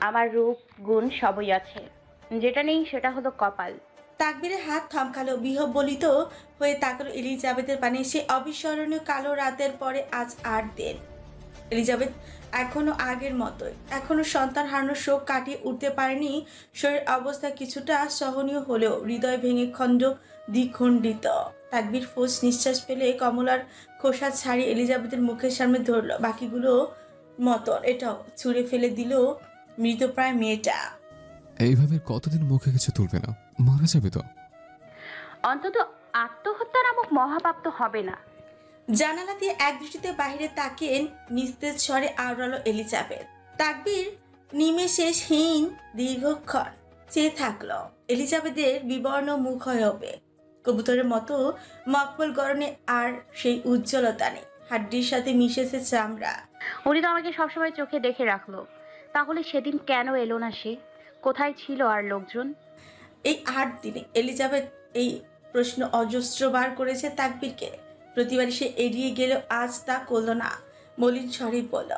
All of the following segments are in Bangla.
আমার রূপ গুণ সবই আছে, যেটা নেই সেটা হলো কপাল। তাকবীরের হাত থমকালো, বিহ্বলিত হয়ে তাকালো এলিজাবেথের পানে। সে অবিস্মরণীয় কালো রাতের পরে আজ 8 দিন। এলিজাবেথ এখনো আগের মতোই, এখনো সন্তান হারানোর শোক কাটিয়ে উঠতে পারেনি। শরীর অবস্থা কিছুটা সহনীয় হলেও হৃদয় ভেঙে দ্বিখণ্ডিত। তাকবীর ফোঁস নিঃশ্বাস ফেলে কমলার খোসা ছাড়িয়ে এলিজাবেথের মুখের সামনে ধরল। বাকিগুলো মতন এটাও ছুঁড়ে ফেলে দিল মৃতপ্রায় মেয়েটা। এইভাবে কতদিন মুখে কিছু তুলবে না? মারা যাবে তো। অন্তত আত্মহত্যা নামক মহাপাপ তো হবে না। জানালা দিয়ে একদৃষ্টিতে বাহিরে তাকিয়ে নিস্তেজ স্বরে আওড়ালো এলিজাবেথ। তাকবীর নিমেষহীন দীর্ঘক্ষণ চেয়ে থাকলো এলিজাবেথের বিবর্ণ মুখ হয়ে হবে। কবুতরের মতো মকবল গরনে আর সেই উজ্জ্বলতা নেই, হাড্ডির সাথে মিশেছে চামড়া। উনি তো আমাকে সবসময় চোখে দেখে রাখলো, তাহলে সেদিন কেন এলো না সে? কোথায় ছিল আর লোকজন? এই 8 দিনে এলিজাবেথ এই প্রশ্ন অজস্রবার করেছে তাকবীরকে। প্রতিবারই সে এড়িয়ে গেলেও আজ তা করল না। মলিন স্বরে বলল,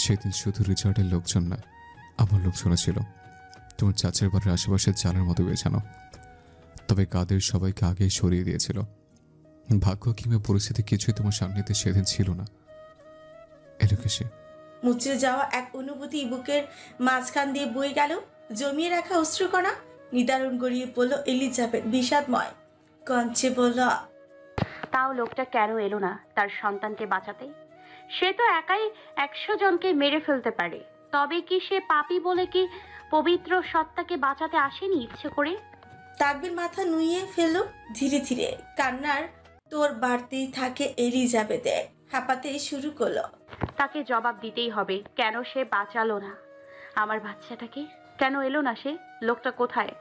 সেদিন শুধু রিচার্ডের লোকজন না, আমার লোকজনও ছিল। তোমার চাচার বাড়ির আশেপাশে চালের মতো বেছানো, তবে কাদের সবাইকে আগেই সরিয়ে দিয়েছিল। ভাগ্য কিংবা পরিস্থিতি কিছুই তোমার সামনেতে সেদিন ছিল না। এলো কে সে? মুচড়ে যাওয়া এক অনুভূতি বুকের মাঝখান দিয়ে বয়ে গেল। জমিয়ে রাখা অশ্রুকণা নিদারুণ গড়িয়ে পড়ল এলিজাবেথ বিষাদময় কঞ্চে বলল, তাও লোকটা কেন এলো না তার সন্তানকে বাঁচাতে? সে তো একাই 100 জনকে মেরে ফেলতে পারে। তবে কি সে পাপী বলে কি পবিত্র সত্তাকে বাঁচাতে আসেনি ইচ্ছে করে? তাকবীর মাথা নুইয়ে ফেলল ধীরে ধীরে। কান্নার তোর বাড়তেই থাকে এলিজাবেথের। হাঁপাতে শুরু করলো। তাকে জবাব দিতেই হবে, কেন সে বাঁচালো না আমার বাচ্চাটাকে? কেন এলো না সে? লোকটা কোথায়?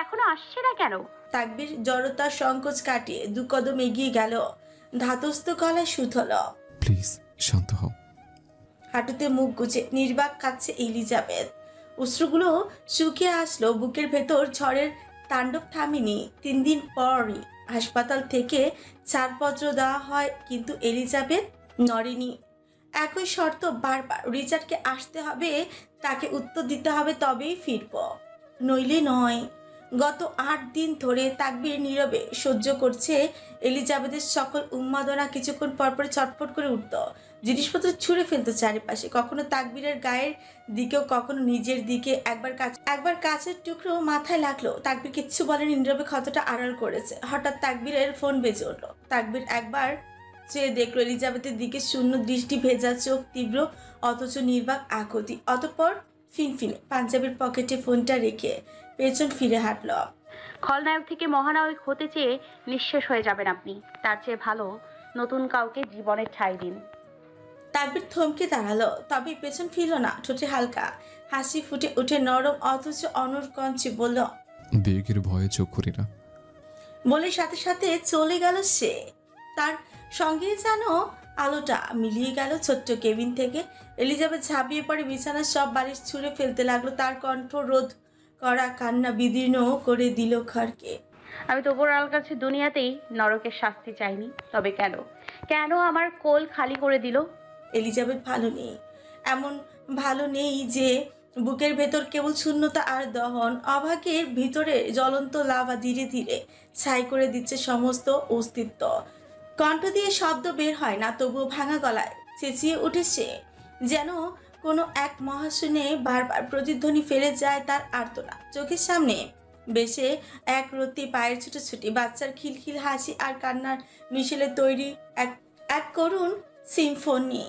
এখনো আসছে না কেন? তাকবীর জড়তার সংকোচ কাটিয়ে 2 কদম এগিয়ে গেল। ধাতস্থ গলায় শুধল, প্লিজ শান্ত হও। হাঁটুতে মুখ গুজে নির্বাক কাচ্ছে এলিজাবেথ। অশ্রুগুলো শুকিয়ে আসলো বুকের ভেতর। ঝড়ের তাণ্ডব থামেনি। 3 দিন পরই হাসপাতাল থেকে ছাড়পত্র দেওয়া হয়, কিন্তু এলিজাবেথ নড়েনি। একই শর্ত বারবার, রিচার্ডকে আসতে হবে, তাকে উত্তর দিতে হবে, তবেই ফিরব, নইলে নয়। গত 8 দিন ধরে তাকবীর নীরবে সহ্য করছে এলিজাবেথের সকল উন্মাদনা। কিছুক্ষণ পরপর ছটফট করে উঠত, জিনিসপত্র ছুঁড়ে ফেলতো চারিপাশে, কখনো তাকবীরের গায়ের দিকেও কখনো নিজের দিকে। একবার কাচের টুকরো মাথায় লাগলো। তাকবীর কিচ্ছু বলেনি, নীরবে ক্ষতটা আড়াল করেছে। হঠাৎ তাকবীরের ফোন বেজে উঠলো। তাকবীর একবার চেয়ে দেখলো এলিজাবেথের দিকে, শূন্য দৃষ্টি, ভেজা চোখ, তীব্র অথচ নির্বাক আকুতি। অতঃপর ফিনফিনে পাঞ্জাবের পকেটে ফোনটা রেখে পেছন ফিরে হাঁটল। খলনায়ক থেকে মহানায়ক হতে চেয়ে নিঃশেষ হয়ে যাবেন আপনি। তার চেয়ে ভালো নতুন কাউকে জীবনে ঠাঁই দিন। তাকবীর থমকে দাঁড়ালো, তবে পেছন ফিরল না। ঠোঁটে হালকা হাসি ফুটে উঠে নরম অথচ অনর কঞ্চে বলল, বিয়ের ভয়ে চোখ করি না। বলে সাথে সাথে চলে গেল সে। তার সঙ্গে যেন আলোটা মিলিয়ে গেল ছোট্ট কেবিন থেকে। এলিজাবেথ ঝাঁপিয়ে পড়ে বিছানার সব বালিশ ছুঁড়ে ফেলতে লাগলো। তার কণ্ঠ রোধ করা কান্না বিদীর্ণ করে দিল ঘরকে। আমি তো ওপরওয়ালার কাছে দুনিয়াতেই নরকের শাস্তি চাইনি, তবে কেন কেন আমার কোল খালি করে দিল? এলিজাবেথ ভালো নেই, এমন ভালো নেই যে বুকের ভেতর কেবল শূন্যতা আর দহন। অভাগের ভিতরে জ্বলন্ত লাভা ধীরে ধীরে ছাই করে দিচ্ছে সমস্ত অস্তিত্ব। কণ্ঠ দিয়ে শব্দ বের হয় না, তবুও ভাঙা গলায় চেঁচিয়ে উঠেছে, যেন কোনো এক মহাশূন্যে বারবার প্রতিধ্বনি ফেলে যায় তার আর্তনা। চোখের সামনে বেশে এক রত্তি পায়ের ছুটোছুটি, বাচ্চার খিলখিল হাসি আর কান্নার মিশেলে তৈরি এক এক করুণ সিম্ফনি,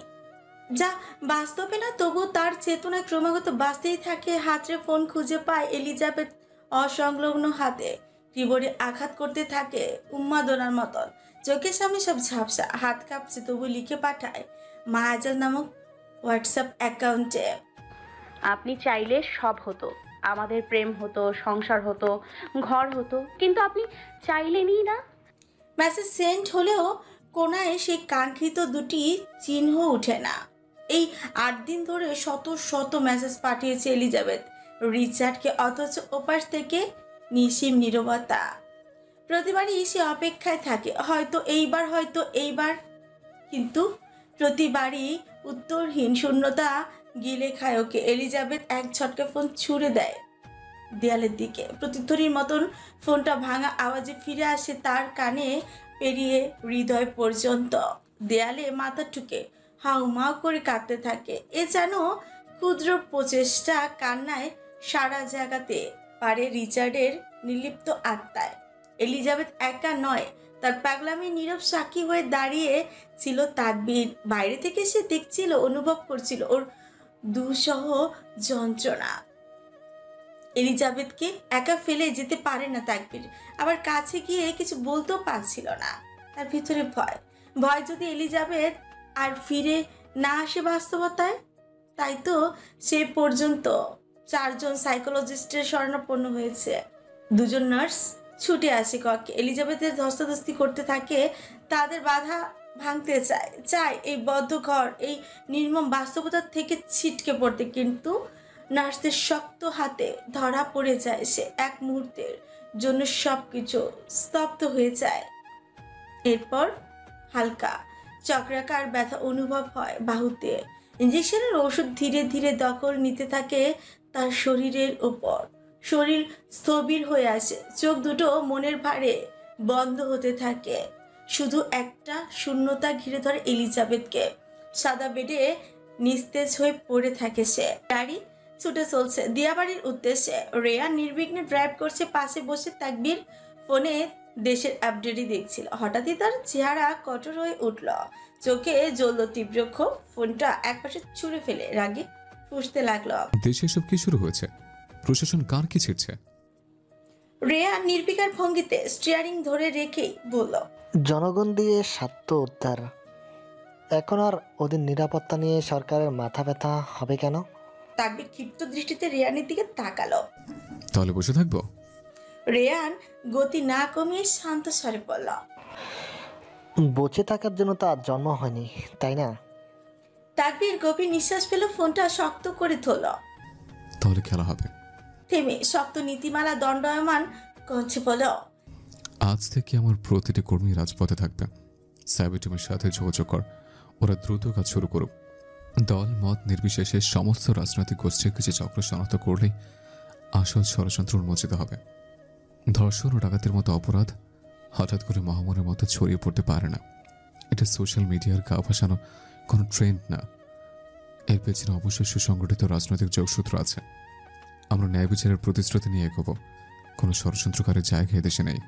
যা বাস্তবে না, তবু তার চেতনা ক্রমাগত বাঁচতেই থাকে। হাতরে ফোন খুঁজে পায় এলিজাবেথ অসংলগ্ন হাতে। কিবোর্ডে আঘাত করতে থাকে উন্মাদনার মতন। চোখের সামনে সব ঝাপসা, হাত কাঁপছে, তবু লিখে পাঠায় মায়াজাল নামক হোয়াটসঅ্যাপ অ্যাকাউন্টে। আপনি চাইলে সব হতো, আমাদের প্রেম হতো, সংসার হতো, ঘর হতো, কিন্তু আপনি চাইলেনই না। মেসেজ সেন্ড হলেও কোনায় সেই কাঙ্ক্ষিত দুটি চিহ্ন উঠে না। এই 8 দিন ধরে শত শত মেসেজ পাঠিয়েছে এলিজাবেথ রিচার্ডকে, অথচ ওপাশ থেকে নিশিম নীরবতা। প্রতিবারই সে অপেক্ষায় থাকে, হয়তো এইবার, হয়তো এইবার, কিন্তু প্রতিবারই উত্তরহীন শূন্যতা গিলে খায় ওকে। এলিজাবেথ এক ঝটকা ফোন ছুঁড়ে দেয় দেয়ালের দিকে। প্রতিধ্বনির মতন ফোনটা ভাঙা আওয়াজে ফিরে আসে তার কানে, পেরিয়ে হৃদয় পর্যন্ত। দেয়ালে মাথা ঠুকে হাউমাউ করে কাঁদতে থাকে। এ যেন ক্ষুদ্র প্রচেষ্টা কান্নায় সারা জাগাতে পারে রিচার্ডের নির্লিপ্ত আত্মায়। এলিজাবেথ একা নয়, তার পাগলামি নীরব সাক্ষী হয়ে দাঁড়িয়ে ছিল তাকবীর। বাইরে থেকে সে দেখছিল, অনুভব করছিল ওর দুঃসহ যন্ত্রণা। এলিজাবেথকে একা ফেলে যেতে পারে না তাকবীর, আবার কাছে গিয়ে কিছু বলতেও পারছিল না। তার ভিতরে ভয়, ভয় যদি এলিজাবেথ আর ফিরে না আসে বাস্তবতায়। তাই তো সে পর্যন্ত 4 জন সাইকোলজিস্টের শরণাপন্ন হয়েছে। 2 জন নার্স ছুটে আসে কক্ষে। এলিজাবেথের ধস্তাধস্তি করতে থাকে, তাদের বাধা ভাঙতে চায় এই বদ্ধ ঘর, এই নির্মম বাস্তবতার থেকে ছিটকে পড়তে। কিন্তু নার্সদের শক্ত হাতে ধরা পড়ে যায় সে। এক মুহূর্তের জন্য সবকিছু স্তব্ধ হয়ে যায়। এরপর হালকা চক্রাকার ব্যথা অনুভব হয় বাহুতে। ইঞ্জেকশনের ওষুধ ধীরে ধীরে দখল নিতে থাকে তার শরীরের ওপর। শরীর স্থবির হয়ে আসে, চোখ দুটো মনের ভারে বন্ধ হতে থাকে। শুধু একটা শূন্যতা ঘিরে ধরে এলিজাবেথকে। সাদা বেডে নিস্তেজ হয়ে পড়ে থাকে সে। গাড়ি ছুটে চলছে দিয়াবাড়ির উদ্দেশ্যে। রেয়া নির্বিঘ্নে ড্রাইভ করছে, পাশে বসে তাকবীর ফোনে দেশের আপডেটই দেখছিল। হঠাৎই তার চেহারা কঠোর হয়ে উঠল, চোখে জ্বলল তীব্র ক্ষোভ। ফোনটা একপাশে ছুঁড়ে ফেলে রাগে ফুঁসতে লাগলো। দেশে এসব কি শুরু হয়েছে? প্রশাসন কার কি ছিড়ছে? রেয়া নির্বিকার ভঙ্গিতে স্টিয়ারিং ধরে রেখেই বলল, জনগণ দিয়ে স্বার্থ উদ্ধার। এখন আর ওদের নিরাপত্তা নিয়ে সরকারের মাথা ব্যথা হবে কেন? তাকবীর ক্ষিপ্ত দৃষ্টিতে রেয়ানের দিকে তাকালো। তাহলে বসে থাকবো? রেয়ান গতি না কমিয়ে শান্ত স্বরে বলল, বেঁচে থাকার জন্য তো আর জন্ম হয়নি, তাই না? তাকবীর গভীর নিঃশ্বাস ফেলে ফোনটা শক্ত করে ধরল। তাহলে খেলা হবে। থেমে শক্ত নীতিমালা দণ্ডায়মান কঞ্চে বলল, আজ থেকে আমার প্রতিটি কর্মী রাজপথে থাকবে। সাইবেটিমের সাথে যোগাযোগ কর, ওরা দ্রুত কাজ শুরু করুক। দল মত নির্বিশেষে সমস্ত রাজনৈতিক গোষ্ঠীর কিছু চক্র শনাক্ত করলেই আসল ষড়যন্ত্র উন্মোচিত হবে। ধর্ষণ ও ডাকাতির মতো অপরাধ হঠাৎ করে মহামারীর মতো ছড়িয়ে পড়তে পারে না। এটা সোশ্যাল মিডিয়ার গা ভাসানো কোনো ট্রেন্ড না। এর পেছনে অবশ্যই সুসংগঠিত রাজনৈতিক যোগসূত্র আছে। আমরা ন্যায় বিচারের প্রতিশ্রুতি নিয়ে এগোবো। কোনো ষড়যন্ত্রকারীর জায়গা এদেশে নেই।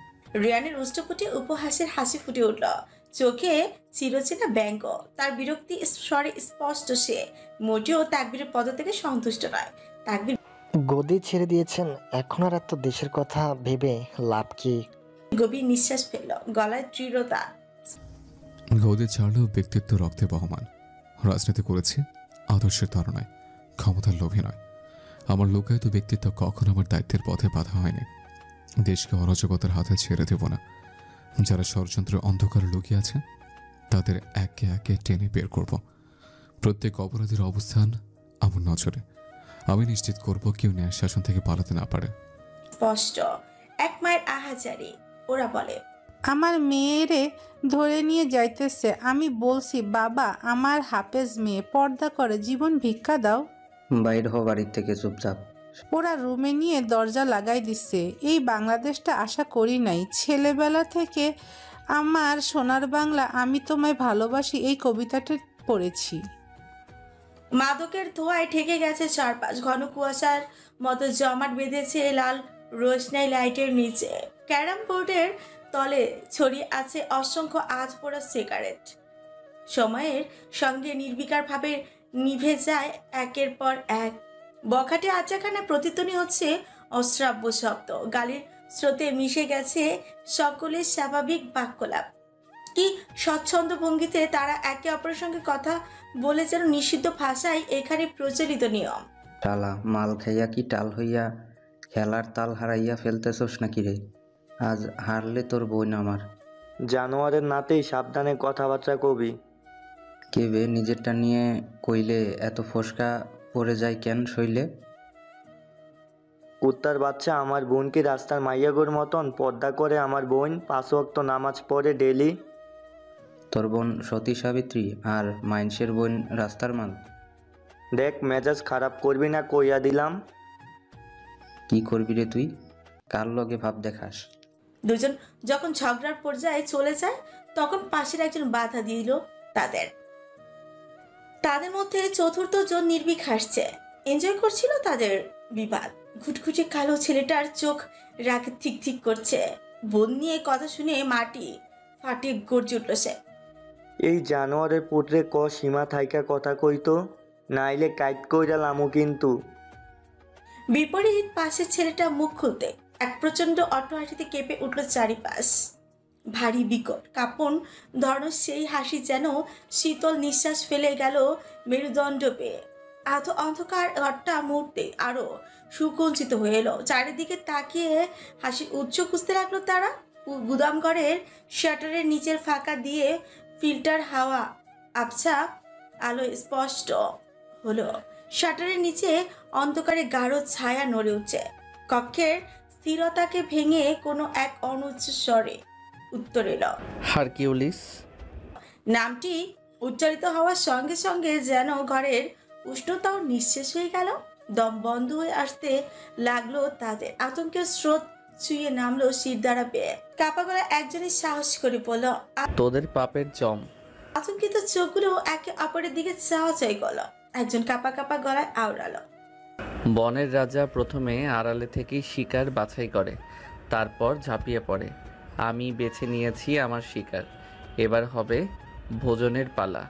রিয়ানের উষ্ঠপুটে উপহাসের হাসি ফুটে উঠল, চোখে চিরচেনা ব্যঙ্গ। তার বিরক্তি স্বরে স্পষ্ট। সে মোটেও তাকবীরের পদ থেকে সন্তুষ্ট নয়। তাকবীর গদি ছেড়ে দিয়েছেন, এখন আর এত দেশের কথা ভেবে লাভ কি? গভীর নিঃশ্বাস ফেলল, গলায় দৃঢ়তা। গৌদের ছাড়লেও ব্যক্তিত্ব রক্তে বহমান। রাজনীতি করেছি আদর্শের ধারণায়, ক্ষমতার লোভে নয়। আমার লোকায়িত ব্যক্তিত্ব কখন আমার দায়িত্বের পথে বাধা হয়নি। দেশকে অরাজকতার হাতে ছেড়ে দেব না। যারা ষড়যন্ত্রের অন্ধকারে লুকিয়ে আছে তাদের একে একে টেনে বের করব। প্রত্যেক অপরাধীর অবস্থান আমার নজরে। আমি নিশ্চিত করব কেউ ন্যায় শাসন থেকে পালাতে না পারে। স্পষ্ট এক মায়ের আহাজারি। ওরা বলে, আমার মেয়েরে ধরে নিয়ে যাইতেছে। আমি বলছি, বাবা আমার হাফেজ মেয়ে, পর্দা করে, জীবন ভিক্ষা দাও। বাইর হও বাড়ির থেকে চুপচাপ। ওরা রুমে নিয়ে দরজা লাগাই দিচ্ছে। এই বাংলাদেশটা আশা করি নাই। ছেলেবেলা থেকে আমার সোনার বাংলা, আমি তোমায় ভালোবাসি, এই কবিতাটা পড়েছি। মাদকের ধোঁয়ায় ঠেকে গেছে চারপাশ। ঘন কুয়াশার মতো জমাট বেঁধেছে লাল রোশনাই লাইটের নিচে। ক্যারাম বোর্ডের তলে ছড়িয়ে আছে অসংখ্য আধ পোড়া সিগারেট। সময়ের সঙ্গে নির্বিকারভাবে নিভে যায় একের পর এক। বখাটে আচাখানায় প্রতিধ্বনি হচ্ছে অশ্রাব্য শব্দ। গালির স্রোতে মিশে গেছে সকলের স্বাভাবিক বাক্যলাপ। কি স্বচ্ছন্দ ভঙ্গিতে তারা একে অপরের সঙ্গে কথা বলে, যেন নিষিদ্ধ ভাষায় এখানে প্রচলিত নিয়ম। টালা মাল খাইয়া কি টাল হইয়া খেলার তাল হারাইয়া ফেলতেছস নাকি রে? আজ হারলে তোর বোন আমার। জানোয়ারের নাতেই সাবধানে কথাবার্তা কবি। কে বে নিজেরটা নিয়ে কইলে এত ফসকা পড়ে যায় কেন শৈলে? কুত্তার বাচ্চা, আমার বোনকে রাস্তার মাইয়াগোর মতন পর্দা করে। আমার বোন 5 ওয়াক্ত নামাজ পড়ে ডেলি। তোর বোন সতী সাবিত্রী আর মাইনসের বোন রাস্তার মাল। দেখ মেজাজ খারাপ করবি না কইয়া দিলাম। কি করবি রে তুই? কার লগে ভাব দেখাস? দুজন যখন ঝগড়ার পর্যায়ে চলে যায় তখন পাশের একজন বাধা দিল তাদের। তাদের মধ্যে চতুর্থ জন নির্ভীক হাসছে, এনজয় করছিল তাদের বিবাদ। ঘুটঘুটে কালো ছেলেটার চোখ রাগে ঠিক ঠিক করছে। বোন নিয়ে কথা শুনে মাটি ফাটিয়ে গর্জে উঠল সে। এই জানোয়ারের পুত্রে ক সীমা থাইকা কথা কইতো, নাইলে কাইট কইরা লামু কিন্তু। বিপরীত পাশের ছেলেটা মুখ খুলতে এক প্রচন্ড অট্টহাসিতে কেঁপে উঠল চারিপাশ। ভারী বিকট কাঁপন ধরনের সেই হাসি যেন শীতল নিঃশ্বাস ফেলে গেল মেরুদণ্ড পেয়ে। আধ অন্ধকার ঘরটা মুহূর্তে আরো সুকুঞ্চিত হয়ে এলো। চারিদিকে তাকিয়ে হাসির উৎস খুঁজতে লাগলো তারা। গুদাম ঘরের শাটারের নিচের ফাঁকা দিয়ে ফিল্টার হাওয়া আবছা আলোয় স্পষ্ট হলো। শাটারের নিচে অন্ধকারে গাঢ় ছায়া নড়ে উঠছে। কক্ষের স্থিরতাকে ভেঙে কোনো এক অনুচ্চ স্বরে উত্তর এলো, হারকিউলিস। নামটি উচ্চারিত হওয়ার সঙ্গে সঙ্গে যেন ঘরের উষ্ণতাও নিঃশেষ হয়ে গেল। দম বন্ধ হয়ে আসতে লাগলো তাদের। আতঙ্কের স্রোত ছুঁয়ে নামলো শিরদাঁড়া বেয়ে। কাপা গলায় একজনের সাহস করে বলল, তোদের পাপের জম। আতঙ্কিত চোখগুলো একে অপরের দিকে চাওয়াচাই করলো। একজন কাপা কাপা গলায় আওড়ালো, বনের রাজা প্রথমে আড়ালে থেকেই শিকার বাছাই করে, তারপর ঝাঁপিয়ে পড়ে। আমি বেছে নিয়েছি আমার শিকার, এবার হবে ভোজনের পালা।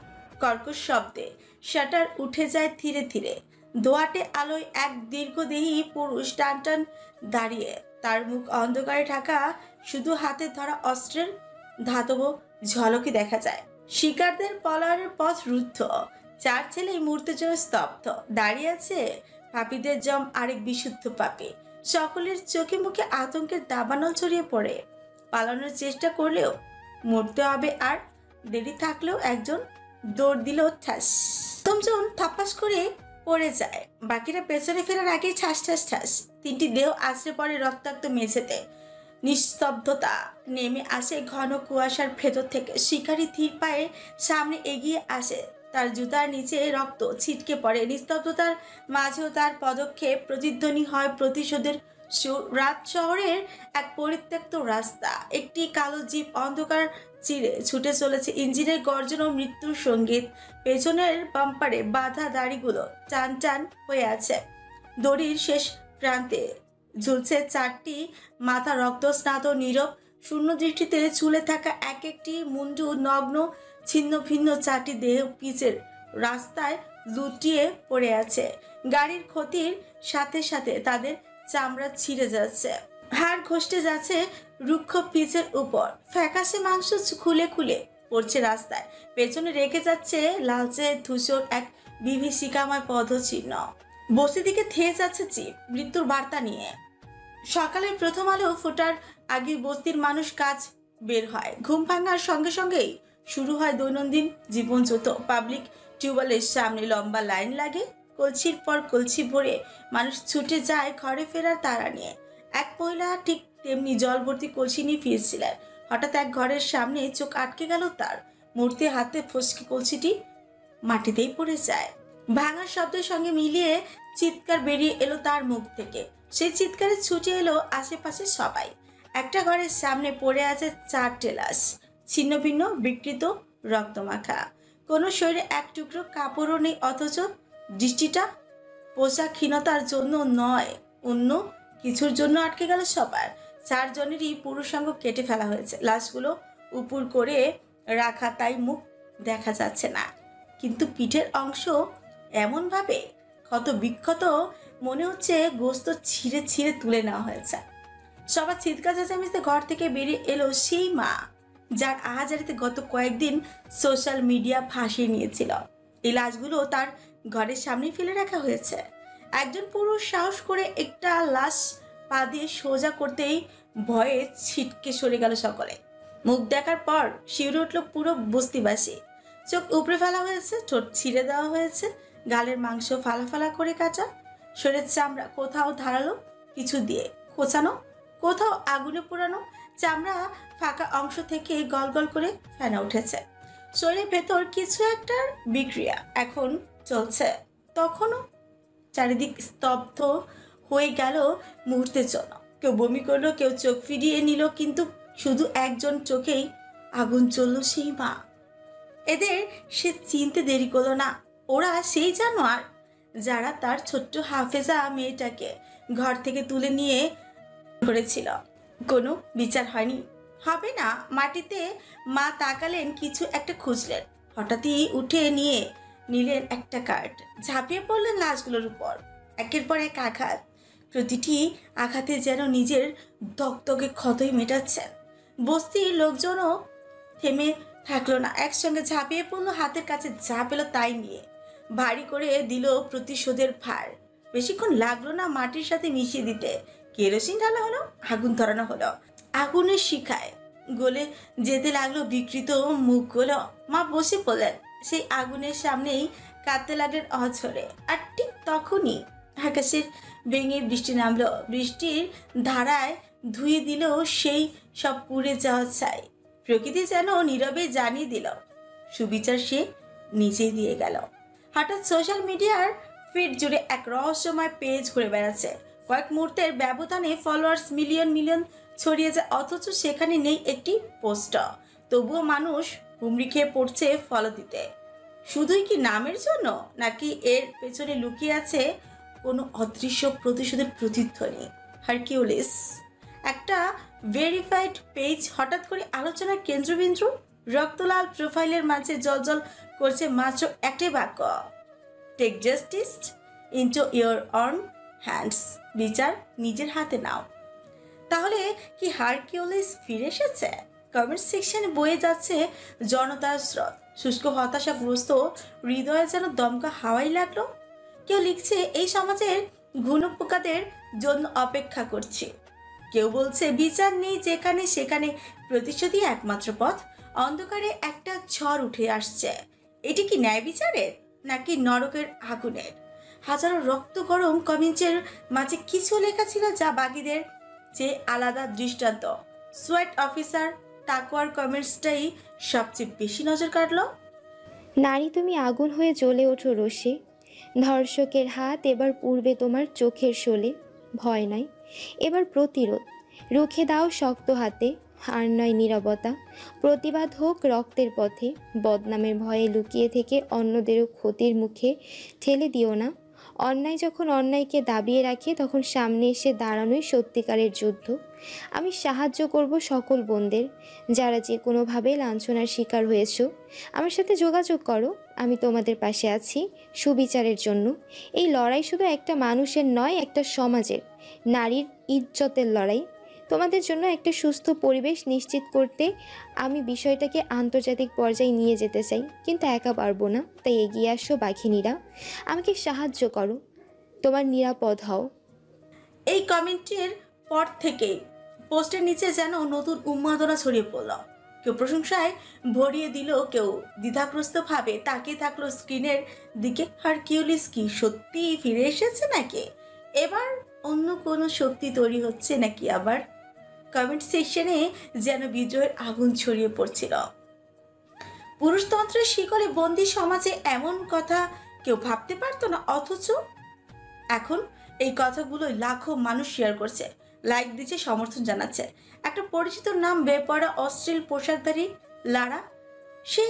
কর্কশ শব্দে শাটার উঠে যায় ধীরে ধীরে। দোয়াটে আলোয় এক দীর্ঘদেহী পুরুষ টান টান দাঁড়িয়ে, তার মুখ অন্ধকারে ঢাকা, শুধু হাতে ধরা অস্ত্রের ধাতব ঝলকে দেখা যায়। শিকারদের পলায়নের পথ রুদ্ধ। চার ছেলে এই মুহূর্তের জন্য স্তব্ধ। দাঁড়িয়ে আছে পাপীদের জম আরেক বিশুদ্ধ পাপী। সকলের চোখে মুখে আতঙ্কের দাবানল ছড়িয়ে পড়ে। পালানোর চেষ্টা করলেও মরতে হবে, আর দেরি থাকলেও একজন দৌড় দিল ঠাস। প্রথমজন থাপ্পাস করে পড়ে যায়, বাকিরা পেছনে ফেরার আগে ঠাস ঠাস ঠাস। তিনটি দেহ আছড়ে পড়ে রক্তাক্ত মেঝেতে। নিস্তব্ধতা নেমে আসে ঘন কুয়াশার ভেতর থেকে। শিকারী ধীর পায়ে সামনে এগিয়ে আসে, তার জুতার নিচে রক্ত ছিটকে পড়ে। নিস্তব্ধতার মাঝেও তার পদক্ষেপ প্রতিধ্বনি হয় প্রতিশোধের সুর। রাত শহরের এক পরিত্যক্ত রাস্তা, একটি কালো জিপ অন্ধকার চিরে ছুটে চলেছে। ইঞ্জিনের গর্জন ও মৃত্যুর সঙ্গীত। পেছনের বাম্পারে বাঁধা দাড়িগুলো টান টান হয়ে আছে। দড়ির শেষ প্রান্তে ঝুলছে চারটি মাথা রক্তস্নাত নীরব শূন্য দৃষ্টিতে ঝুলে থাকা এক একটি মুন্ডু নগ্ন ছিন্ন ভিন্ন চারটি দেহ পিচের রাস্তায় লুটিয়ে পড়ে আছে। গাড়ির ক্ষতির সাথে সাথে তাদের চামড়া ছিঁড়ে যাচ্ছে, হাড় ঘষতে যাচ্ছে রুক্ষ পিচের উপর। ফ্যাকাশে মাংস খুলে খুলে পড়ছে রাস্তায়। পেছনে রেখে যাচ্ছে লালচে ধূসর এক বিভীষিকাময় পদচিহ্ন। বস্তি দিকে ধেয়ে যাচ্ছে জিপ মৃত্যুর বার্তা নিয়ে। সকালের প্রথম আলো ফোটার আগে বস্তির মানুষ কাজ বের হয়। ঘুম ভাঙার সঙ্গে সঙ্গেই শুরু হয় দৈনন্দিন জীবনযুদ্ধ। পাবলিক টিউবওয়েলের সামনে লম্বা লাইন লাগে। কলসির পর কলসি ভরে মানুষ ছুটে যায় ঘরে ফেরার তাড়া নিয়ে। এক মহিলা ঠিক তেমনি জল ভর্তি কলসি নিয়ে ফিরছিলেন। হঠাৎ এক ঘরের সামনে চোখ আটকে গেল তার। মূর্তি হাতে ফসকে কলসিটি মাটিতেই পড়ে যায়। ভাঙার শব্দের সঙ্গে মিলিয়ে চিৎকার বেরিয়ে এলো তার মুখ থেকে। সেই চিৎকারে ছুটে এলো আশেপাশে সবাই। একটা ঘরের সামনে পড়ে আছে চারটে লাশ, ছিন্ন ভিন্ন বিকৃত রক্তমাখা। কোনো শরীরে এক টুকরো কাপড়ও নেই, অথচ দৃষ্টিটা পোশাকহীনতার জন্য নয়, অন্য কিছুর জন্য আটকে গেল সবার। চারজনেরই পুরুষাঙ্গ কেটে ফেলা হয়েছে। লাশগুলো উপর করে রাখা, তাই মুখ দেখা যাচ্ছে না, কিন্তু পিঠের অংশ এমনভাবে ক্ষত বিক্ষত মনে হচ্ছে গোস্ত ছিঁড়ে ছিঁড়ে তুলে নেওয়া হয়েছে। সবার চিৎকার চেঁচামেচিতে ঘর থেকে বেরিয়ে এলো সেই মা, যার আহাজারিতে গত কয়েকদিন সোশ্যাল মিডিয়া ভাসিয়ে নিয়েছিল। এই লাশগুলো তার ঘরের সামনে ফেলে রাখা হয়েছে। একজন পুরুষ সাহস করে একটা লাশ পা দিয়ে সোজা করতেই ভয়ে ছিটকে সরে গেল সকলে। মুখ দেখার পর শিউরে উঠল পুরো বস্তিবাসী। চোখ উপড়ে ফেলা হয়েছে, ঠোঁট ছিঁড়ে দেওয়া হয়েছে, গালের মাংস ফালা ফালা করে কাটা, শরীরের চামড়া কোথাও ধারালো কিছু দিয়ে খোঁচানো, কোথাও আগুনে পোড়ানো। চামড়া ফাঁকা অংশ থেকে গল গল করে ফেনা উঠেছে। শরীরের ভেতর কিছু একটার বিক্রিয়া এখন চলছে। তখনও চারিদিক স্তব্ধ হয়ে গেল মুহূর্তের জন্য। কেউ বমি করলো, কেউ চোখ ফিরিয়ে নিল, কিন্তু শুধু একজন চোখেই আগুন জ্বলল, সেই মা। এদের সে চিনতে দেরি করলো না। ওরা সেই জানোয়ার যারা তার ছোট্ট হাফেজা মেয়েটাকে ঘর থেকে তুলে নিয়ে করেছিল। কোনো বিচার হয়নি, হবে না। মাটিতে মা তাকালেন, কিছু একটা খুঁজলেন, হঠাৎই উঠে নিয়ে নিলেন একটা কার্ড, ঝাঁপিয়ে পড়লেন লাশগুলোর উপর। একের পর এক আঘাত, প্রতিটি আঘাতে যেন নিজের দগদগে ক্ষতই মেটাচ্ছেন। বস্তির লোকজনও থেমে থাকলো না, একসঙ্গে ঝাঁপিয়ে পড়লো, হাতের কাছে যা পেল তাই নিয়ে ভারী করে দিল প্রতিশোধের ভার। বেশিক্ষণ লাগলো না মাটির সাথে মিশিয়ে দিতে। কেরোসিন ঢালা হলো, আগুন ধরানো হলো, আগুনের শিখায় গলে যেতে লাগলো বিকৃত মুখগুলো। মা বসে পড়লেন সেই আগুনের সামনেই, কাঁদতে লাগলেন অঝরে। আর ঠিক তখনই আকাশের ভেঙে বৃষ্টি নামলো। বৃষ্টির ধারায় ধুয়ে দিল সেই সব পুড়ে যাওয়া ছাই। প্রকৃতি যেন নীরবে জানিয়ে দিল সুবিচার সে নিজেই দিয়ে গেল। হঠাৎ সোশ্যাল মিডিয়ার ফিড জুড়ে এক রহস্যময় পেজ ঘুরে বেড়াচ্ছে। কয়েক মুহূর্তের ব্যবধানে ফলোয়ার্স মিলিয়ন মিলিয়ন ছড়িয়ে যায়, অথচ সেখানে নেই একটি পোস্ট। তবুও মানুষ হুমড়ি খেয়ে পড়ছে ফলো দিতে। শুধুই কি নামের জন্য, নাকি এর পেছনে লুকিয়ে আছে কোনো অদৃশ্য প্রতিশোধের প্রতিধ্বনি? হারকিউলিস, একটা ভেরিফাইড পেজ, হঠাৎ করে আলোচনার কেন্দ্রবিন্দু। রক্তলাল প্রোফাইলের মাঝে জলজল করছে মাত্র একটাই বাক্য, take justice into your own hands. বিচার নিজের হাতে নাও। তাহলে কি হারকিউলিস ফিরে এসেছে? কমেন্ট সেকশনে বয়ে যাচ্ছে জনতার স্রোত। শুষ্ক হতাশাগ্রস্ত হৃদয়ে যেন দমকা হাওয়াই লাগলো। কেউ লিখছে এই সমাজের ঘুণপোকাদের জন্য অপেক্ষা করছি। কেউ বলছে বিচার নেই যেখানে সেখানে প্রতিশোধই একমাত্র পথ। অন্ধকারে একটা ঝড় উঠে আসছে। এটি কি ন্যায় বিচারের, নাকি নরকের আগুনের? হাজারো রক্ত গরম কমেন্টের মাঝে কিছু লেখা ছিল যা বাকিদের যে আলাদা দৃষ্টান্ত। সোয়াট অফিসার তাকওয়ার কমেন্টসটাই সবচেয়ে বেশি নজর কাটলো। নারী তুমি আগুন হয়ে জ্বলে ওঠো রোষে, ধর্ষকের হাত এবার পূর্বে তোমার চোখের শোলে। ভয় নাই এবার প্রতিরোধ, রুখে দাও শক্ত হাতে, আর নয় নীরবতা। প্রতিবাদ হোক রক্তের পথে, বদনামের ভয়ে লুকিয়ে থেকে অন্যদেরও ক্ষতির মুখে ঠেলে দিও না। অন্যায় যখন অন্যায়কে দাবিয়ে রাখে, তখন সামনে এসে দাঁড়ানোই সত্যিকারের যুদ্ধ। আমি সাহায্য করব সকল বোনদের, যারা যে কোনোভাবে লাঞ্ছনার শিকার হয়েছ। আমার সাথে যোগাযোগ করো, আমি তোমাদের পাশে আছি সুবিচারের জন্য। এই লড়াই শুধু একটা মানুষের নয়, একটা সমাজের, নারীর ইজ্জতের লড়াই। তোমাদের জন্য একটা সুস্থ পরিবেশ নিশ্চিত করতে আমি বিষয়টাকে আন্তর্জাতিক পর্যায়ে নিয়ে যেতে চাই, কিন্তু একা পারবো না। তাই এগিয়ে আসো বাঘিনীরা, আমাকে সাহায্য করো, তোমার নিরাপদ হও। এই কমেন্টের পর থেকে পোস্টের নিচে যেন নতুন উন্মাদনা ছড়িয়ে পড়ল। কেউ প্রশংসায় ভরিয়ে দিল, কেউ দ্বিধাগ্রস্ত ভাবে তাকিয়ে থাকলো স্ক্রিনের দিকে। হারকিউলিস কি সত্যি ফিরে এসেছে, নাকি এবার অন্য কোনো শক্তি তৈরি হচ্ছে, নাকি আবার? কমেন্ট সেকশনে যেন বিদ্রোহের আগুন ছড়িয়ে পড়ছিল। পুরুষতন্ত্রের শিকলে বন্দি সমাজে এমন কথা কেউ ভাবতে পারতো না, অথচ এখন এই কথাগুলো লাখো মানুষ শেয়ার করছে, লাইক দিচ্ছে, সমর্থন জানাচ্ছে। একটা পরিচিত নাম, বেপরা অশ্লীল পোশাকধারী লারা, সে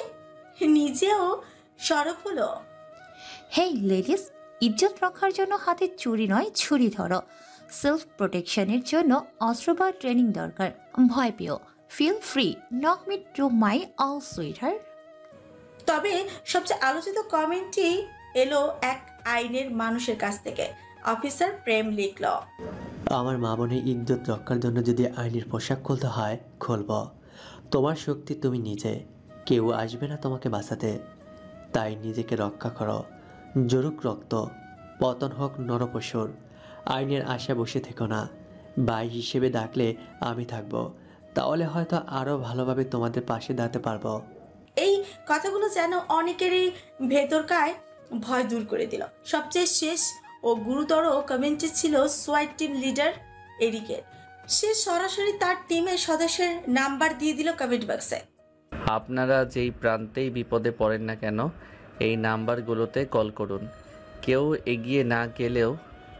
নিজেও সরব হলো। হেই লেডিস, ইজ্জত রক্ষার জন্য হাতে চুরি নয় ছুরি ধরো। সেলফ প্রোটেকশনের জন্য অস্ত্র বা ট্রেনিং দরকার। ভয় পেও, feel free, knock me to my all sweetheart. তবে সবচেয়ে আলোচিত কমেন্টটি এলো এক আইনের মানুষের কাছ থেকে। অফিসার প্রেম লিখল, আমার মা বোনের ইজ্জত রক্ষার জন্য যদি আইনের পোশাক খুলতে হয় খুলব। তোমার শক্তি তুমি নিজে, কেউ আসবে না তোমাকে বাঁচাতে। তাই নিজেকে রক্ষা করো। জরুক রক্ত, পতন হোক নরপশুর, আইনের আশা বসে থেকো না। ভাই হিসেবে ডাকলে আমি থাকবো, তাহলে হয়তো আরও ভালোভাবে তোমাদের পাশে দাঁড়াতে পারবো। এই কথাগুলো যেন অনেকেরই ভেতরকায় ভয় দূর করে দিল। সবচেয়ে শেষ ও গুরুতর কমেন্টে ছিল সোয়াইট টিম লিডার এরিকের। সে সরাসরি তার টিমের সদস্যের নাম্বার দিয়ে দিল কমেন্ট বক্সে। আপনারা যেই প্রান্তেই বিপদে পড়েন না কেন, এই নাম্বারগুলোতে কল করুন। কেউ এগিয়ে না গেলেও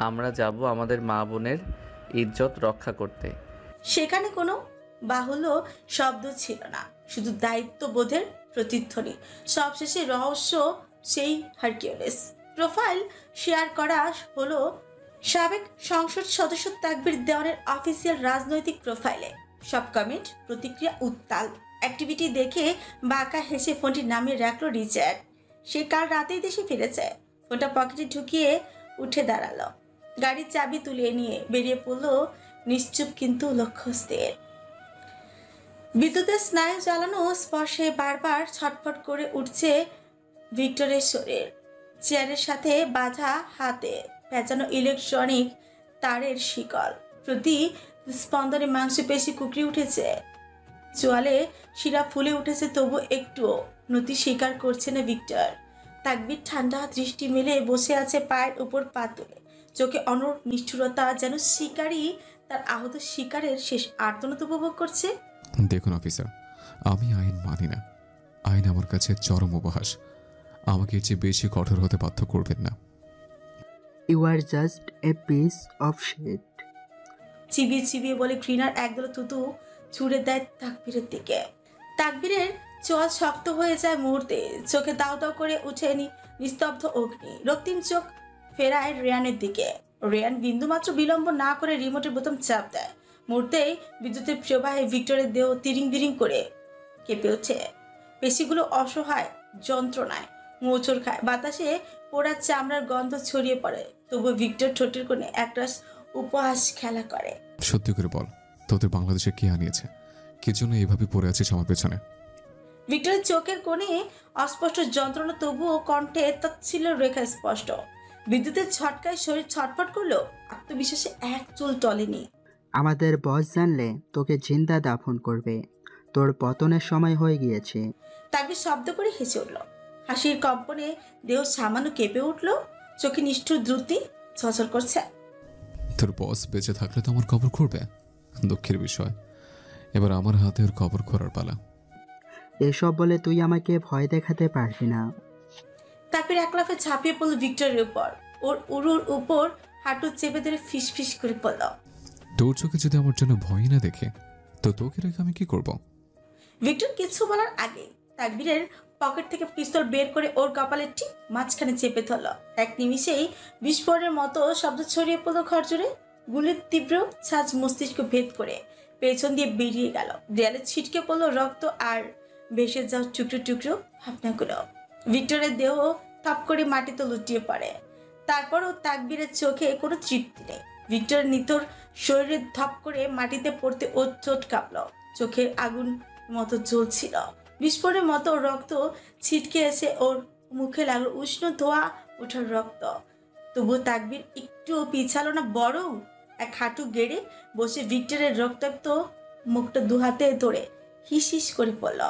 আমরা যাব আমাদের মা বোনের ইজ্জত রক্ষা করতে। সেখানে কোনো বাহুল্য শব্দ ছিল না, শুধু দায়িত্ববোধের প্রতিধ্বনি। সবশেষে রহস্য সেই হারকিউলিস। প্রোফাইল শেয়ার করা হলো সাবেক সংসদ সদস্য তাকবীর দেওয়ানের অফিসিয়াল রাজনৈতিক প্রোফাইলে। সব কমেন্ট প্রতিক্রিয়া উত্তাল। অ্যাক্টিভিটি দেখে বাঁকা হেসে ফোনটি নামিয়ে রাখলো রিচার্ড। সে কাল রাতেই দেশে ফিরেছে। ফোনটা পকেটে ঢুকিয়ে উঠে দাঁড়ালো, গাড়ির চাবি তুলে নিয়ে বেরিয়ে পড়লো, নিশ্চুপ কিন্তু লক্ষ্যস্থির। বিদ্যুতের স্নায়ু জ্বালানো স্পর্শে বারবার ছটফট করে উঠছে ভিক্টরের শরীর। চেয়ারের সাথে বাঁধা হাতে পেঁচানো ইলেকট্রনিক তারের শিকল, প্রতি স্পন্দনে মাংসপেশি কুকড়ে উঠেছে, চোয়ালে শিরা ফুলে উঠেছে, তবু একটুও নতি স্বীকার করছে না ভিক্টর। তাকবীর ঠান্ডা দৃষ্টি মেলে বসে আছে পায়ের উপর পা তুলে, চোখে অনর নিষ্ঠুরতা, যেন শিকারী তার আহত শিকারের শেষ আর্তনাদ উপভোগ করছে। দেখুন অফিসার, আমি আইন মানি না। আইন আমার কাছে চরম উপহাস। আমাকে এর চেয়ে বেশি কঠোর হতে বাধ্য করবেন না। You are just a piece of shit. চিবিয়ে চিবিয়ে বলে ঘৃণার একদল থুতু ছুড়ে দেয় তাকবীরের দিকে। তাকবীরের চোয়াল শক্ত হয়ে যায় মুহূর্তে, চোখে দাও দাও করে উঠে নিস্তব্ধ অগ্নি। রক্তিম চোখ ফেরায় রেয়ানের দিকে। রেয়ান বিন্দুমাত্র বিলম্ব না করে রিমোটের বোতাম চাপ দেয়। মুহূর্তেই বিদ্যুতের প্রবাহে ভিক্টরের দেহ তিরিং বিরিং করে কেঁপে ওঠে। পেশিগুলো অসহায় যন্ত্রণায় মোচড় খায়। বাতাসে পোড়া চামড়ার গন্ধ ছড়িয়ে পড়ে, তবু ভিক্টর ঠোঁটের কোণে একটা উপহাস খেলা করে। সত্যি করে বল, তোদের বাংলাদেশে কে আনিয়েছে? কি জন্য এভাবে পড়ে আছিস আমার পেছনে? ভিক্টরের চোখের কোণে অস্পষ্ট যন্ত্রণা, তবুও কণ্ঠে তাচ্ছিল্য রেখা স্পষ্ট। বিদ্যুতের ঝটকায় শরীর ছটফট করলো, আত্মবিশ্বাসে এক চুল টলেনি। আমাদের বস জানলে তোকে জিন্দা দাফন করবে। তোর পতনের সময় হয়ে গিয়েছে। তাকবীর শব্দ করে হেসে উঠল। হাসির কম্পনে দেহ সামান্য কেঁপে উঠল, চোখে নিষ্ঠুর দ্রুতি ছলছল করছে। তোর বস বেঁচে থাকলে তো আমার কবর খুঁড়বে। দুঃখের বিষয়, এবার আমার হাতে ওর কবর খোঁড়ার পালা। এসব বলে তুই আমাকে ভয় দেখাতে পারবি না। তাকবীর এক লাফে ঝাঁপিয়ে পড়ল ভিক্টরের উপর। ওর উরুর উপর হাঁটু চেপে ধরে ফিস ফিস করে পড়ল, তোর চোখে যদি আমার জন্য ভয় না দেখে, তো তোকে রেখে আমি কি করব? ভিক্টর কিছু বলার আগে তাকবীরের পকেট থেকে পিস্তল বের করে ওর কপালে ঠিক মাঝখানে চেপে ধরল। এক নিমিষেই বিস্ফোরণের মতো শব্দ ছড়িয়ে পড়ল ঘর জুড়ে। গুলির তীব্র ছাঁচ মস্তিষ্ক ভেদ করে পেছন দিয়ে বেরিয়ে গেল। দেয়ালে ছিটকে পড়ল রক্ত আর ভেসে যাওয়া টুকরো টুকরো ভাবনাগুলো। ভিক্টরের দেহ থপ করে মাটিতে লুটিয়ে পড়ে। তারপরও তাকবীরের চোখে কোনো তৃপ্তি নেই। ভিক্টরের নিথর শরীরে ধপ করে মাটিতে পড়তে ওর ঠোঁট কাঁপল, চোখের আগুন মতো জ্বলছিল। বিস্ফোরণের মতো রক্ত ছিটকে এসে ওর মুখে লাগলো উষ্ণ ধোয়া ওঠার রক্ত। তবুও তাকবীর একটুও পিছালো না, বরং এক হাঁটু গেড়ে বসে ভিক্টরের রক্তাক্ত মুখটা দুহাতে ধরে হিস হিস করে পড়ল।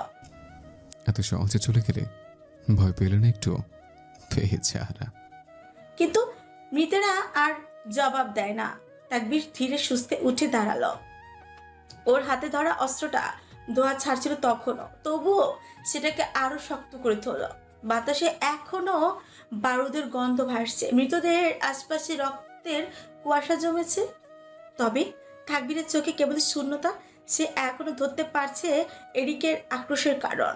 এত সহজে চলে গেলে? ভয় পেলে না একটু? পেয়েছে হারা। কিন্তু মৃতেরা আর জবাব দেয় না। তাকবীর ধীরে সুস্থে উঠে দাঁড়ালো। ওর হাতে ধরা অস্ত্রটা ধোয়া ছাড়ছিল তখনও, তবুও সেটাকে আরো শক্ত করে ধরল। বাতাসে এখনো বারুদের গন্ধ ভাসছে, মৃতদেহের আশপাশে রক্তের কুয়াশা জমেছে। তবে তাকবীরের চোখে কেবল শূন্যতা। সে এখনো ধরতে পারছে এরিকের আক্রোশের কারণ।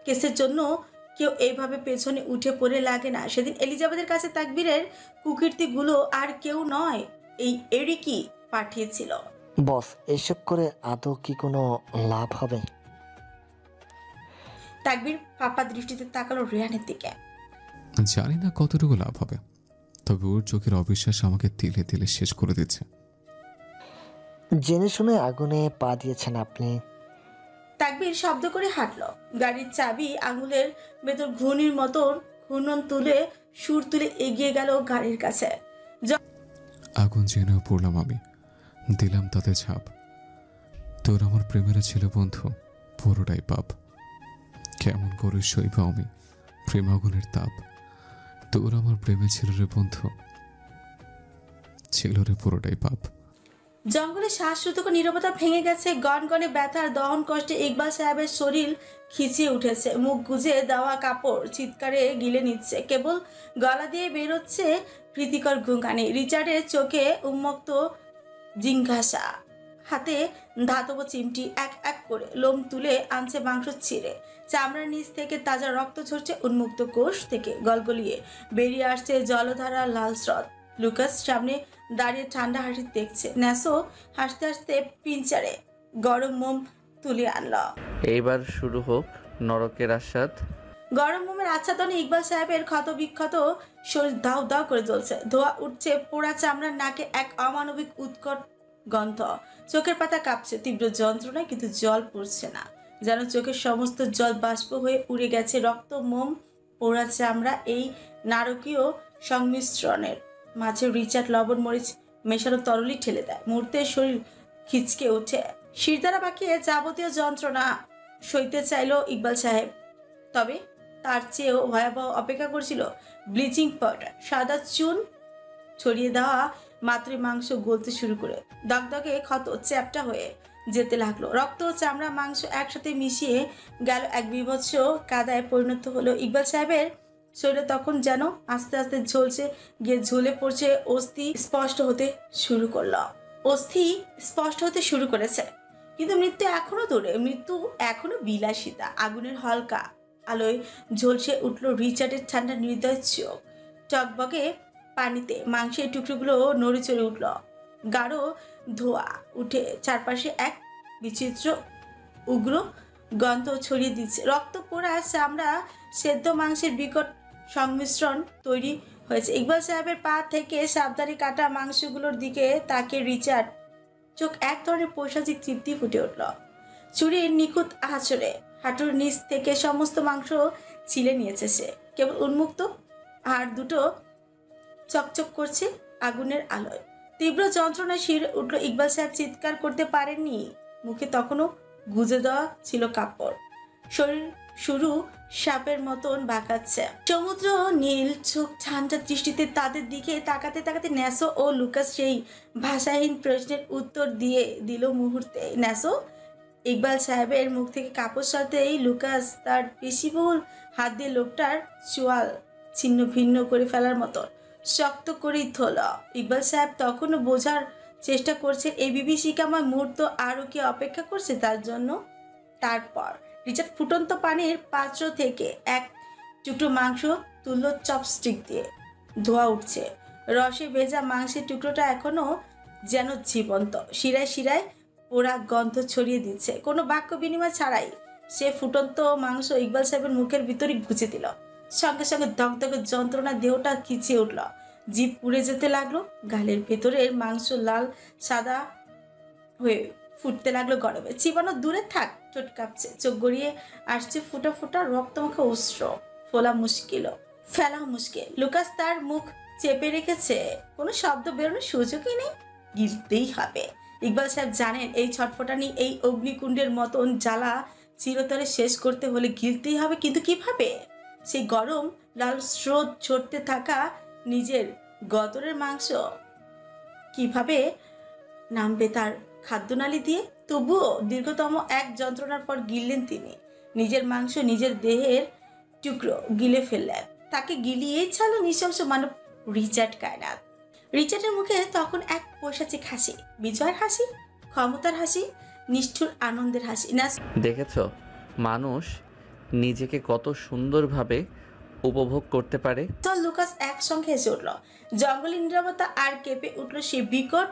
কেসের জন্য কেউ এইভাবে পেছনে উঠে পড়ে লাগে না। সেদিন এলিজাবেথের কাছে তাকবীরের কুকীর্তিগুলো আর কেউ নয়, এই এরিকই পাঠিয়েছিল। বস, এসব করে আদৌ কি কোনো লাভ হবে? তাকবীর ফাঁপা দৃষ্টিতে তাকালো রেহানের দিকে। জানি না কতটুকু লাভ হবে, তবে ওর চোখের অবিশ্বাস আমাকে তিলে তিলে শেষ করে দিচ্ছে। জেনে শুনে আগুনে পা দিয়েছেন আপনি। তাকবীর শব্দ করে হাঁটলো। গাড়ির চাবি আঙুলের ভেতর ঘূর্ণির মতন ঘূর্ণন তুলে সুর তুলে এগিয়ে গেল গাড়ির কাছে। আগুন জেনেও পড়লাম আমি, দিলাম তাতে ছাপ। তোর আমার প্রেমের ছিল বন্ধু, পুরোটাই পাপ। কেমন করে সইব আমি প্রেম আগুনের তাপ। তোর আমার প্রেমে ছিল রে বন্ধু, ছিল রে পুরোটাই পাপ। জঙ্গলে শ্বাসরুদ্ধকর নীরবতা ভেঙে গেছে। গনগনে ব্যথার দহন কষ্টে ইকবাল সাহেবের শরীর খিচিয়ে উঠেছে। মুখ গুজে দেওয়া কাপড় চিৎকারে গিলে নিচ্ছে। কেবল গলা দিয়ে বেরোচ্ছে প্রীতিকর গুঙ্গানি। রিচার্ডের চোখে উন্মুক্ত জিজ্ঞাসা। হাতে ধাতব চিমটি এক এক করে লোম তুলে আনছে মাংস ছিঁড়ে। চামড়ার নিচ থেকে তাজা রক্ত ঝরছে। উন্মুক্ত কোষ থেকে গলগলিয়ে বেরিয়ে আসছে জলধারা লাল স্রোত। লুকাস সামনে দাঁড়িয়ে ঠান্ডা হাসি দেখছে। ন্যাসো হাসতে হাসতে পিঞ্চারে গরম মোম তুলে আনল। এইবার শুরু হোক নরকের আস্বাদ। গরম মোমের আচ্ছাদনে ইকবাল সাহেবের ক্ষত বিক্ষত শরীর দাউ দাউ করে জ্বলছে। ধোয়া উঠছে পোড়া চামড়ার নাকে এক অমানবিক উৎকট গন্ধ। চোখের পাতা কাঁপছে তীব্র যন্ত্রণায়, কিন্তু জল পড়ছে না। যেন চোখের সমস্ত জল বাষ্প হয়ে উড়ে গেছে। রক্ত, মোম, পোড়া চামড়া এই নারকীয় সংমিশ্রণের মাঝে রিচার্ড লবণ মরিচ মেশানো তরলি ঠেলে দেয়। মুহূর্তে শরীর খিচকে ওঠে। শিরদাঁড়া বাঁকিয়ে যাবতীয় যন্ত্রণা সইতে চাইল ইকবাল সাহেব। তবে তার চেয়েও ভয়াবহ অপেক্ষা করছিল ব্লিচিং পাউডার। সাদা চুন ছড়িয়ে দেওয়া মাত্রই মাংস গলতে শুরু করে দগদগে ক্ষত চ্যাপটা হয়ে যেতে লাগলো। রক্ত, চামড়া, মাংস একসাথে মিশিয়ে গেল এক বীভৎস কাদায় পরিণত হলো। ইকবাল সাহেবের শরীরে তখন যেন আস্তে আস্তে ঝলসে গিয়ে ঝুলে পড়ছে। অস্থি স্পষ্ট হতে শুরু করেছে। কিন্তু মৃত্যু এখনো দূরে। মৃত্যু এখনো বিলাসিতা। আগুনের হালকা আলোয় ঝলসে উঠল রিচার্ডের ঠান্ডা নির্দয় চোখ। টকবকে পানিতে মাংসের টুকরোগুলো নড়ে চড়ে উঠল। গাঢ় ধোয়া উঠে চারপাশে এক বিচিত্র উগ্র গন্ধ ছড়িয়ে দিচ্ছে। রক্ত পোড়া চামড়া, সেদ্ধ মাংসের বিকট সংমিশ্রণ তৈরি হয়েছে। ইকবাল সাহেবের পা থেকে সাবধানে কাটা মাংসগুলোর দিকে তাকে রিচার্ড চোখ এক ধরনের পৈশাচিক তৃপ্তি ফুটে উঠল। চুরির নিখুঁত আঁচড়ে হাঁটুর নিচ থেকে সমস্ত মাংস ছিলে নিয়েছে সে। কেবল উন্মুক্ত হাড় দুটো চকচক করছে আগুনের আলোয়। তীব্র যন্ত্রণায় শির উঠল। ইকবাল সাহেব চিৎকার করতে পারেননি। মুখে তখনও গুজে দেওয়া ছিল কাপড়। শরীর শুরু সাপের মতন বাঁকাচ্ছে। সমুদ্র নীল চোখ ঠান্ডা দৃষ্টিতে তাদের দিকে তাকাতে তাকাতে ন্যাসো ও লুকাস সেই ভাষাহীন প্রশ্নের উত্তর দিয়ে দিল মুহূর্তে। ন্যাসো ইকবাল সাহেবের মুখ থেকে কাপড় সরাতেই লুকাস তার পেশিবহুল হাত দিয়ে লোকটার চোয়াল ছিন্ন ভিন্ন করে ফেলার মতো শক্ত করেই ধরল। ইকবাল সাহেব তখনও বোঝার চেষ্টা করছে এই বিভীষিকাময় মুহূর্ত আরও কি অপেক্ষা করছে তার জন্য। তারপর রিচার্ড ফুটন্ত পানির পাত্র থেকে এক টুকরো মাংস তুলল চপস্টিক দিয়ে। ধোয়া উঠছে। রসে ভেজা মাংসের টুকরোটা এখনো যেন জীবন্ত। শিরায় শিরায় পোড়া গন্ধ ছড়িয়ে দিচ্ছে। কোনো বাক্য বিনিময় ছাড়াই সে ফুটন্ত মাংস ইকবাল সাহেবের মুখের ভিতরে গুঁজে দিল। সঙ্গে সঙ্গে দগদগে যন্ত্রণা দেহটা খিচিয়ে উঠল। জিভ পুড়ে যেতে লাগলো। গালের ভেতরের মাংস লাল সাদা হয়ে ফুটতে লাগলো গরমে। চিবানো দূরে থাক, ঠোঁট কাঁপছে, চোখ গড়িয়ে আসছে ফোঁটা ফোঁটা রক্তমাখা অস্ত্র। ফেলা মুশকিল। লুকাস তার মুখ চেপে রেখেছে। কোনো শব্দ বেরোনোর সুযোগই নেই। গিলতেই হবে। ইকবাল সাহেব জানেন এই ছটফটানি, এই অগ্নিকুণ্ডের মতন জ্বালা চিরতরে শেষ করতে হলে গিলতেই হবে। কিন্তু কিভাবে? সেই গরম লাল স্রোত ঝরতে থাকা নিজের গতরের মাংস কিভাবে নামবে তার খাদ্যনালী দিয়ে? তবুও দীর্ঘতম এক যন্ত্রণার পর গিললেন তিনি। নিজের মাংস নিজের দেহের টুকরো গিলে ফেললেন। তাকে গিলিয়েই ছাড়ল নৃশংস মানব রিচার্ড কায়নাত। রিচার্ডের মুখে তখন এক পৈশাচিক হাসি, বিজয়ের হাসি, ক্ষমতার হাসি, নিষ্ঠুর আনন্দের হাসি। দেখেছ মানুষ নিজেকে কত সুন্দরভাবে উপভোগ করতে পারে। চল লুকাস একসঙ্গে হেসে উঠল। জঙ্গলের নীরবতা আর কেঁপে উঠল সে বিকট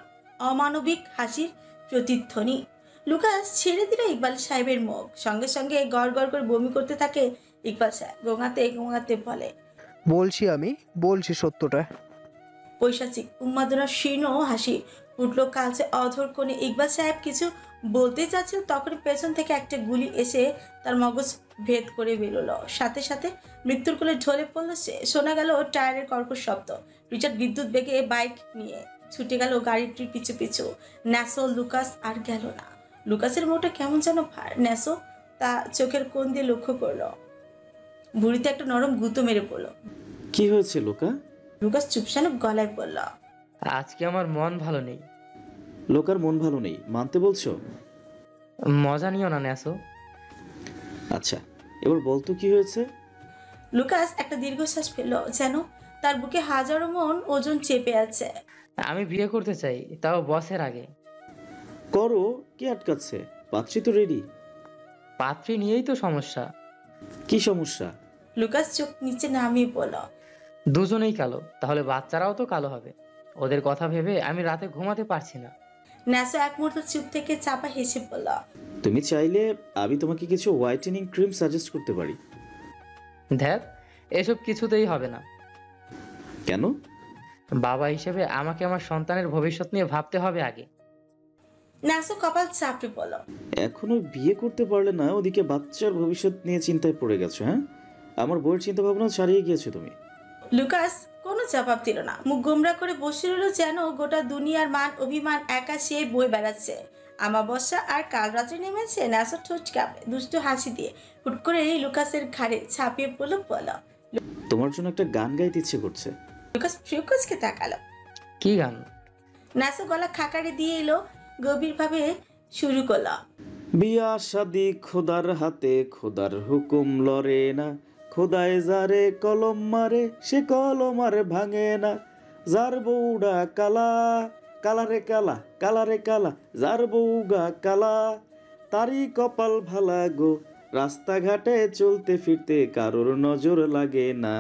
অমানবিক হাসির প্রতিধ্বনি। লুকাস ছেড়ে দিল ইকবাল সাহেবের মুখ। সঙ্গে সঙ্গে গড় গড় করে বমি করতে থাকে ইকবাল সাহেব। গোঙাতে গোঙাতে বলে, বলছি সত্যটা। পৈশাচিক উন্মাদনার শীর্ণ হাসি উঠল কালচে অধর কোণে। ইকবাল সাহেব কিছু বলতে চাচ্ছিল, তখন পেছন থেকে একটা গুলি এসে তার মগজ ভেদ করে বেরোলো। সাথে সাথে মৃত্যুর কোলে ঢলে পড়লো সে। শোনা গেল টায়ারের কর্কশ শব্দ। রিচার্ড বিদ্যুৎ বেগে বাইক নিয়ে ছুটে গেল গাড়িটির পিছু পিছু। ন্যাসো, লুকাস আর গেল না। লুকাসের মুখটা কেমন যেন ভার। ন্যাসো তা চোখের কোণ দিয়ে লক্ষ্য করলো। ভুঁড়িতে একটা নরম গুঁতো মেরে পড়ল। কি হয়েছে লুকা? লুকাস চুপসানো গলায় বলল, আজকে আমার মন ভালো নেই। লোকার মন ভালো নেই মানতে বলছো? মজা নিও না ন্যাসো। আচ্ছা এবার বলতো কি হয়েছে? লুকাস একটা দীর্ঘশ্বাস ফেলল, যেন তার বুকে হাজারো মন ওজন চেপে আছে। আমি বিয়ে করতে চাই, তাও বসের আগে। করো, কি আটকাচ্ছে? পাত্রী তো রেডি। পাত্রী নিয়েই তো সমস্যা। কি সমস্যা? লুকাস চোখ নিচে নামিয়ে বলল, দুজনেই কালো, তাহলে বাচ্চারাও তো কালো হবে। ওদের কথা ভেবে আমি রাতে ঘুমাতে পারছি না। ন্যাসো এক মুহূর্ত চুপ থেকে চাপা হেসে বলল, তুমি চাইলে আমি তোমাকে কিছু হোয়াইটেনিং ক্রিম সাজেস্ট করতে পারি। ধ্যাত, এসব কিছুতেই হবে না। কেন? বাবা হিসেবে আমাকে আমার সন্তানের ভবিষ্যৎ নিয়ে ভাবতে হবে আগে। ন্যাসো কপাল চাপড়ে বলল, এখনো বিয়ে করতে পারলে না, ওদিকে বাচ্চার ভবিষ্যৎ নিয়ে চিন্তায় পড়ে গেছো? হ্যাঁ, আমার বউয়ের চিন্তা ভাবনা ছাড়িয়ে গিয়েছো তুমি। লুকাস কোনো জবাব দিল না, মুখ গোমরা করে বসে রইল, যেন গোটা দুনিয়ার মান অভিমান একা সে বয়ে বেড়াচ্ছে। আমাবস্যা আর কাল রাত্রে নেমেছে। ন্যাসো ঠোঁট কাঁপড়ে দুষ্টু হাসি দিয়ে হুট করে লুকাসের ঘাড়ে ছাপিয়ে পড়ল, বলল, তোমার জন্য একটা গান গাইতে ইচ্ছে করছে। লুকাস ফ্রিকুসকে তাকালো। কি গান? ন্যাসো গলা খাকারে দিয়ে এলো, গভীরভাবে শুরু করলো, বিয়া শাদি খোদার হাতে, খোদার হুকুম লড়ে না, খোদায় যারে কলম মারে সে কলম আর ভাঙে না, যার বউডা কালা, কালারে কালা, কালারে কালা, যার বউগা কালা, তারই কপাল ভালা গো, রাস্তাঘাটে চলতে ফিরতে কারোর নজর লাগে না।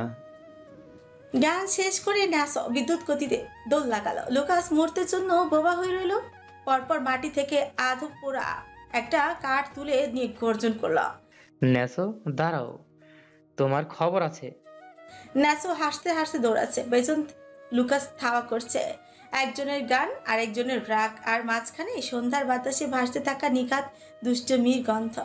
গান শেষ করে ন্যাসো বিদ্যুৎ গতিতে দোল লাগালো। লুকাস মুহূর্তের জন্য বোবা হয়ে রইল। পরপর মাটি থেকে আধো পোড়া একটা কাঠ তুলে নিয়ে গর্জন করলো, ন্যাসো দাঁড়াও, তোমার খবর আছে। ন্যাসো হাসতে হাসতে দৌড়াচ্ছে, পেছন লুকাস থাওয়া করছে। একজনের গান আর একজনের রাগ, আর মাঝখানে সন্ধ্যার বাতাসে ভাসতে থাকা নিখাত দুষ্টমির গন্ধ।